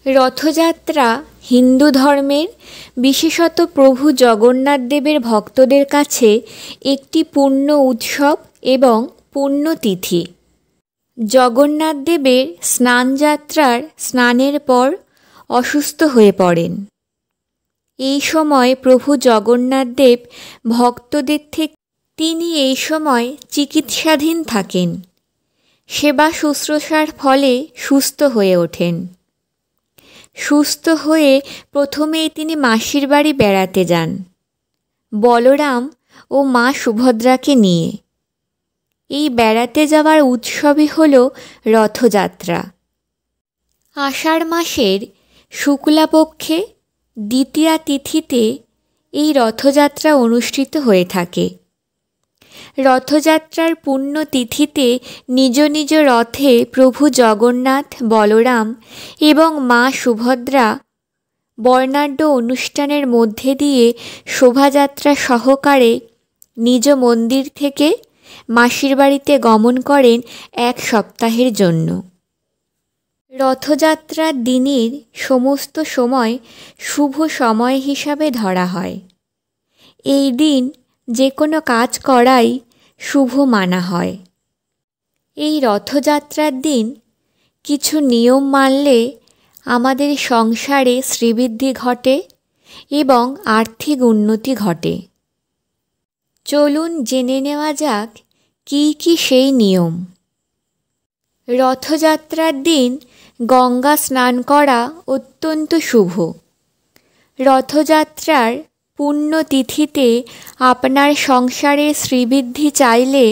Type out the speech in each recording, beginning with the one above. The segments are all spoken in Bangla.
রথযাত্রা হিন্দু ধর্মের, বিশেষত প্রভু জগন্নাথ দেবের ভক্তদের কাছে একটি পূর্ণ উৎসব এবং পুণ্যতিথি। জগন্নাথ দেবের স্নানযাত্রার স্নানের পর অসুস্থ হয়ে পড়েন। এই সময় প্রভু জগন্নাথ দেব ভক্তদের থেকে তিনি এই সময় চিকিৎসাধীন থাকেন। সেবা শুশ্রূষার ফলে সুস্থ হয়ে ওঠেন। সুস্থ হয়ে প্রথমেই তিনি মাসির বাড়ি বেড়াতে যান, বলরাম ও মা সুভদ্রাকে নিয়ে। এই বেড়াতে যাওয়ার উৎসবই হল রথযাত্রা। আষাঢ় মাসের শুক্লাপক্ষে দ্বিতীয়া তিথিতে এই রথযাত্রা অনুষ্ঠিত হয়ে থাকে। রথযাত্রার পুণ্যতিথিতে নিজ নিজ রথে প্রভু জগন্নাথ, বলরাম এবং মা সুভদ্রা বর্ণাঢ্য অনুষ্ঠানের মধ্যে দিয়ে শোভাযাত্রা সহকারে নিজ মন্দির থেকে মাসির বাড়িতে গমন করেন এক সপ্তাহের জন্য। রথযাত্রার দিনের সমস্ত সময় শুভ সময় হিসাবে ধরা হয়। এই দিন যে কোনো কাজ করাই শুভ মানা হয়। এই রথযাত্রার দিন কিছু নিয়ম মানলে আমাদের সংসারে শ্রীবৃদ্ধি ঘটে এবং আর্থিক উন্নতি ঘটে। চলুন জেনে নেওয়া যাক কী কী সেই নিয়ম। রথযাত্রার দিন গঙ্গা স্নান করা অত্যন্ত শুভ। রথযাত্রার পুণ্যতিথিতে আপনার সংসারে শ্রীবৃদ্ধি চাইলে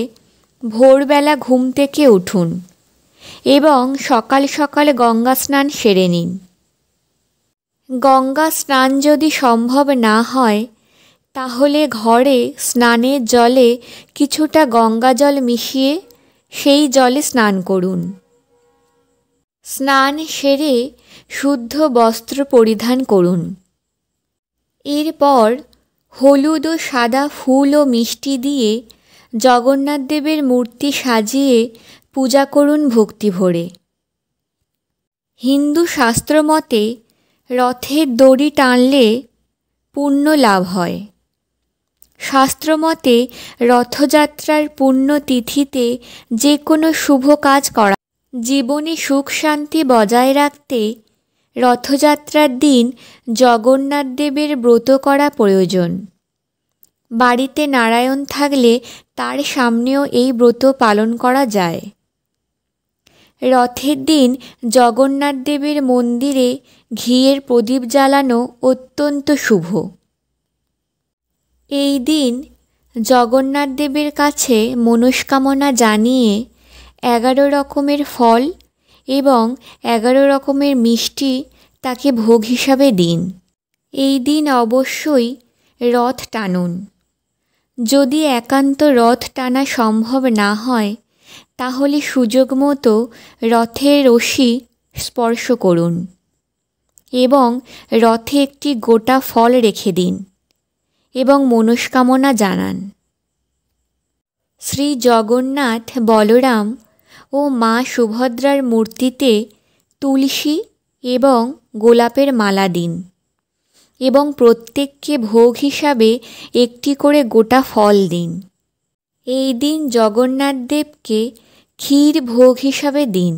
ভোরবেলা ঘুম থেকে উঠুন এবং সকাল সকাল গঙ্গা স্নান সেরে নিন। গঙ্গা স্নান যদি সম্ভব না হয় তাহলে ঘরে স্নানের জলে কিছুটা গঙ্গা জল মিশিয়ে সেই জলে স্নান করুন। স্নান সেরে শুদ্ধ বস্ত্র পরিধান করুন। এরপর হলুদ ও সাদা ফুল ও মিষ্টি দিয়ে জগন্নাথ দেবের মূর্তি সাজিয়ে পূজা করুন ভক্তি ভরে। হিন্দু শাস্ত্র মতে রথের দড়ি টানলে পুণ্য লাভ হয়। শাস্ত্রমতে রথযাত্রার পুণ্যতিথিতে যে কোনো শুভ কাজ করা, জীবনে সুখ শান্তি বজায় রাখতে রথযাত্রার দিন জগন্নাথ দেবের ব্রত করা প্রয়োজন। বাড়িতে নারায়ণ থাকলে তার সামনেও এই ব্রত পালন করা যায়। রথের দিন জগন্নাথ দেবের মন্দিরে ঘিয়ের প্রদীপ জ্বালানো অত্যন্ত শুভ। এই দিন জগন্নাথ দেবের কাছে মনস্কামনা জানিয়ে 11 রকমের ফল এবং 11 রকমের মিষ্টি তাকে ভোগ হিসাবে দিন। এই দিন অবশ্যই রথ টানুন। যদি একান্ত রথ টানা সম্ভব না হয় তাহলে সুযোগ মতো রথের রশি স্পর্শ করুন এবং রথে একটি গোটা ফল রেখে দিন এবং মনস্কামনা জানান। শ্রী জগন্নাথ, বলরাম ও মা সুভদ্রার মূর্তিতে তুলসী এবং গোলাপের মালা দিন এবং প্রত্যেককে ভোগ হিসাবে একটি করে গোটা ফল দিন। এই দিন জগন্নাথ দেবকে ক্ষীর ভোগ হিসাবে দিন,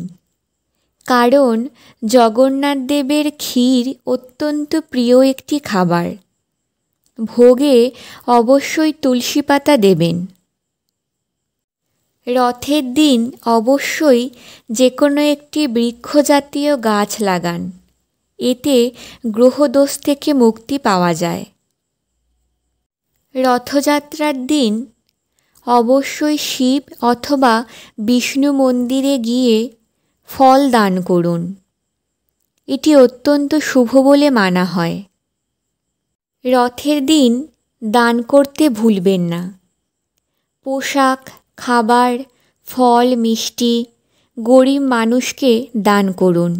কারণ জগন্নাথ দেবের ক্ষীর অত্যন্ত প্রিয় একটি খাবার। ভোগে অবশ্যই তুলসী পাতা দেবেন। রথের দিন অবশ্যই যে কোনো একটি বৃক্ষজাতীয় গাছ লাগান, এতে গ্রহদোষ থেকে মুক্তি পাওয়া যায়। রথযাত্রার দিন অবশ্যই শিব অথবা বিষ্ণু মন্দিরে গিয়ে ফল দান করুন। এটি অত্যন্ত শুভ বলে মানা হয়। রথের দিন দান করতে ভুলবেন না। পোশাক, খাবার, ফল, মিষ্টি গরিব মানুষকে দান করুন।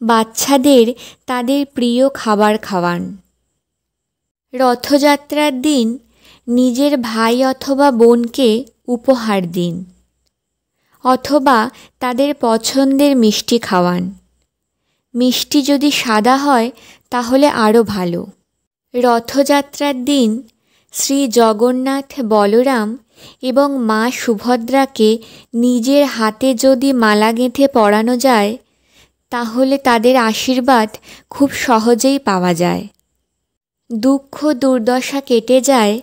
বাচ্চাদের তাদের প্রিয় খাবার খাওয়ান। রথযাত্রার দিন নিজের ভাই অথবা বোনকে উপহার দিন অথবা তাদের পছন্দের মিষ্টি খাওয়ান। মিষ্টি যদি সাদা হয় তাহলে আরও ভালো। রথযাত্রার দিন শ্রী জগন্নাথ, বলরাম এবং মা সুভদ্রাকে নিজের হাতে যদি মালা গেঁথে পরানো যায় তাহলে তাদের আশীর্বাদ খুব সহজেই পাওয়া যায়। দুঃখ দুর্দশা কেটে যায়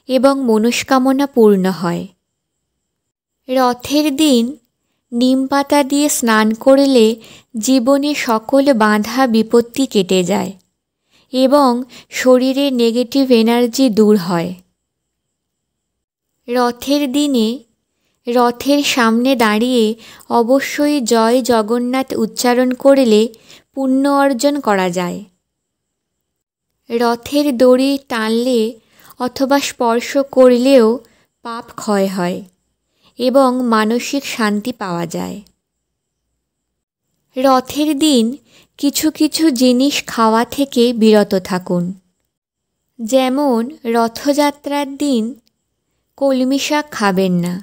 এবং মনস্কামনা পূর্ণ হয়। রথের দিন নিম পাতা দিয়ে স্নান করলে জীবনে সকল বাধা বিপত্তি কেটে যায় এবং শরীরের নেগেটিভ এনার্জি দূর হয়। রথের দিনে রথের সামনে দাঁড়িয়ে অবশ্যই জয় জগন্নাথ উচ্চারণ করলে পুণ্য অর্জন করা যায়। রথের দড়ি টানলে অথবা স্পর্শ করলেও পাপ ক্ষয় হয় এবং মানসিক শান্তি পাওয়া যায়। রথের দিন কিছু কিছু জিনিস খাওয়া থেকে বিরত থাকুন। যেমন রথযাত্রার দিন কলমি শাক খাবেন না।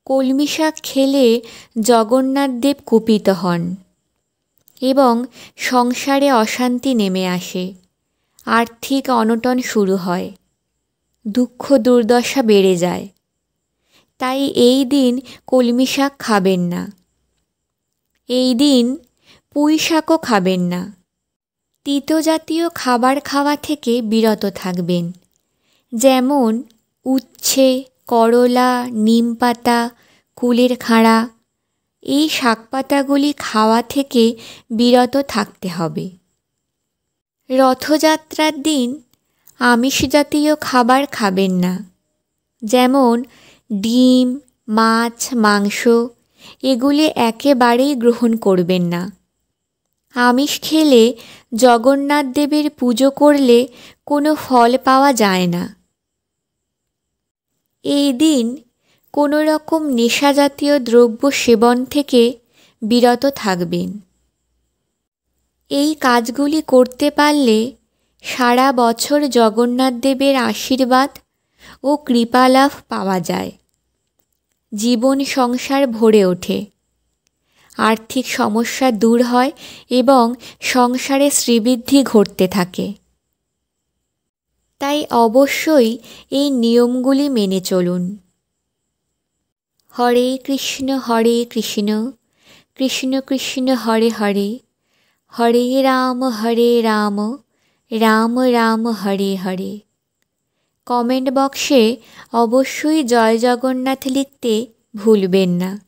কলমি শাক খেলে জগন্নাথ দেব কুপিত হন এবং সংসারে অশান্তি নেমে আসে, আর্থিক অনটন শুরু হয়, দুঃখ দুর্দশা বেড়ে যায়। তাই এই দিন কলমি শাক খাবেন না। এই দিন পুঁই শাকও খাবেন না। তিতো জাতীয় খাবার খাওয়া থেকে বিরত থাকবেন। যেমন উচ্ছে, করলা, নিম পাতা, কুলের খাড়া, এই শাকপাতাগুলি খাওয়া থেকে বিরত থাকতে হবে। রথযাত্রার দিন আমিষ জাতীয় খাবার খাবেন না। যেমন ডিম, মাছ, মাংস এগুলি একেবারেই গ্রহণ করবেন না। আমিষ খেলে জগন্নাথ দেবের পুজো করলে কোনো ফল পাওয়া যায় না। এই দিন কোনো রকম নেশা জাতীয় দ্রব্য সেবন থেকে বিরত থাকবেন। এই কাজগুলি করতে পারলে সারা বছর জগন্নাথ দেবের আশীর্বাদ ও কৃপালাভ পাওয়া যায়। জীবন সংসার ভরে ওঠে, আর্থিক সমস্যা দূর হয় এবং সংসারে শ্রীবৃদ্ধি ঘটতে থাকে। তাই অবশ্যই এই নিয়মগুলি মেনে চলুন। হরে কৃষ্ণ কৃষ্ণ কৃষ্ণ হরে হরে, হরে রাম রাম রাম হরে হরে। কমেন্ট বক্সে অবশ্যই জয় জগন্নাথ লিখতে ভুলবেন না।